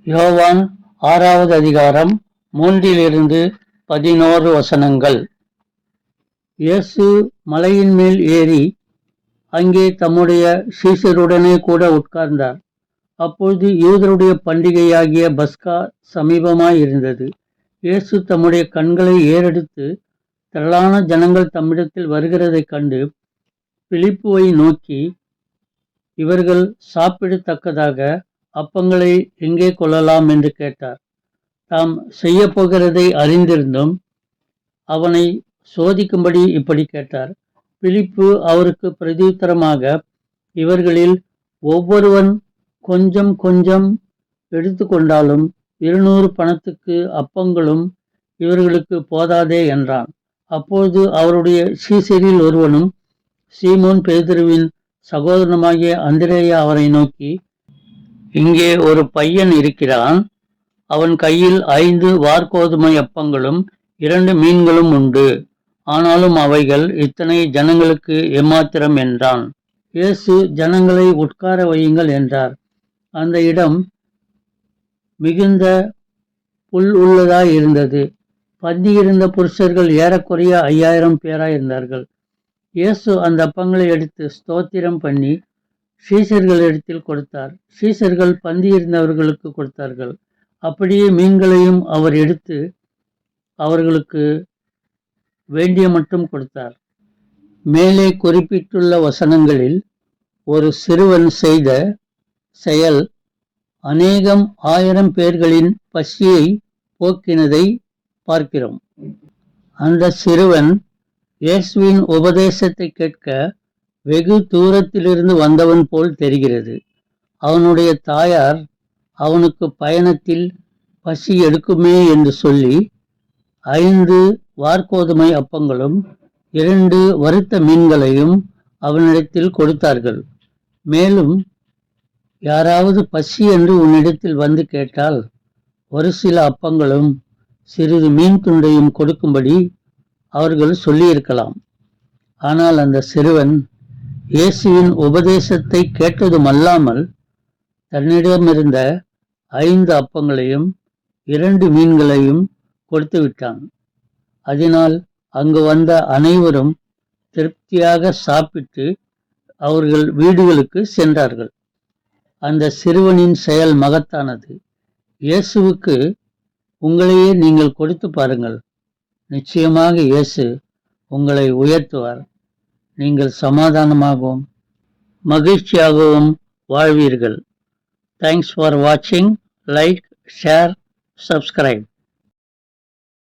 யோவான் 6வது அதிகாரம் 3-11 இயேசு மலையின் மேல் ஏறி அங்கே தம்முடைய சீஷருடனே கூட உட்கார்ந்தார். அப்பொழுது யூதருடைய பண்டிகையாகிய பஸ்கா சமீபமாய் இருந்தது. இயேசு தம்முடைய கண்களை ஏறெடுத்து திரளான ஜனங்கள் தம்மிடத்தில் வருகிறதைக் கண்டு பிலிப்புவை நோக்கி, இவர்கள் சாப்பிடத்தக்கதாக அப்பங்களை எங்கே கொள்ளலாம் என்று கேட்டார். தாம் செய்ய போகிறதை அறிந்திருந்தும் அவனை சோதிக்கும்படி இப்படி கேட்டார். பிலிப்பு அவருக்கு பிரதியுத்தரமாக, இவர்களில் ஒவ்வொருவன் கொஞ்சம் கொஞ்சம் எடுத்து கொண்டாலும் 200 பணத்துக்கு அப்பங்களும் இவர்களுக்கு போதாதே என்றான். அப்போது அவருடைய சீசரில் ஒருவனும் சீமோன் பேதுருவின் சகோதரனுமாகிய அந்திரேயா அவரை நோக்கி, இங்கே ஒரு பையன் இருக்கிறான். அவன் கையில் 5 வாற்கோதுமை அப்பங்களும் 2 மீன்களும் உண்டு. ஆனாலும் அவைகள் இத்தனை ஜனங்களுக்கு எம்மாத்திரம் என்றான். இயேசு ஜனங்களை உட்கார வையுங்கள் என்றார். அந்த இடம் மிகுந்த புல் உள்ளதாய் இருந்தது. பந்தியிருந்த புருஷர்கள் ஏறக்குறைய 5000 பேராயிருந்தார்கள். இயேசு அந்த அப்பங்களை எடுத்து ஸ்தோத்திரம் பண்ணி சீஷர்களிடத்தில் கொடுத்தார். சீஷர்கள் பந்தியிருந்தவர்களுக்கு கொடுத்தார்கள். அப்படியே மீன்களையும் அவர் எடுத்து அவர்களுக்கு வேண்டிய மட்டும் கொடுத்தார். மேலே குறிப்பிட்டுள்ள வசனங்களில் ஒரு சிறுவன் செய்த செயல் அநேகம் 1000 பேர்களின் பசியை போக்கினதை பார்க்கிறோம். அந்த சிறுவன் இயேசுவின் உபதேசத்தை கேட்க வெகு தூரத்திலிருந்து வந்தவன் போல் தெரிகிறது. அவனுடைய தாயார் அவனுக்கு பயணத்தில் பசி எடுக்குமே என்று சொல்லி 5 வாற்கோதுமை அப்பங்களும் 2 வறுத்த மீன்களையும் அவனிடத்தில் கொடுத்தார்கள். மேலும், யாராவது பசி என்று உன்னிடத்தில் வந்து கேட்டால் ஒரு சில அப்பங்களும் சிறிது மீன் துண்டையும் கொடுக்கும்படி அவர்கள் சொல்லியிருக்கலாம். ஆனால் அந்த சிறுவன் இயேசுவின் உபதேசத்தை கேட்டதுமல்லாமல் தன்னிடமிருந்த 5 அப்பங்களையும் 2 மீன்களையும் கொடுத்து விட்டான். அதனால் அங்கு வந்த அனைவரும் திருப்தியாக சாப்பிட்டு அவர்கள் வீடுகளுக்கு சென்றார்கள். அந்த சிறுவனின் செயல் மகத்தானது. இயேசுவுக்கு உங்களையே நீங்கள் கொடுத்து பாருங்கள். நிச்சயமாக இயேசு உங்களை உயர்த்துவார். நீங்கள் சமாதானமாகவும் மகிழ்ச்சியாகவும் வாழ்வீர்கள். தேங்க்ஸ் ஃபார் வாட்சிங். Like, share, subscribe.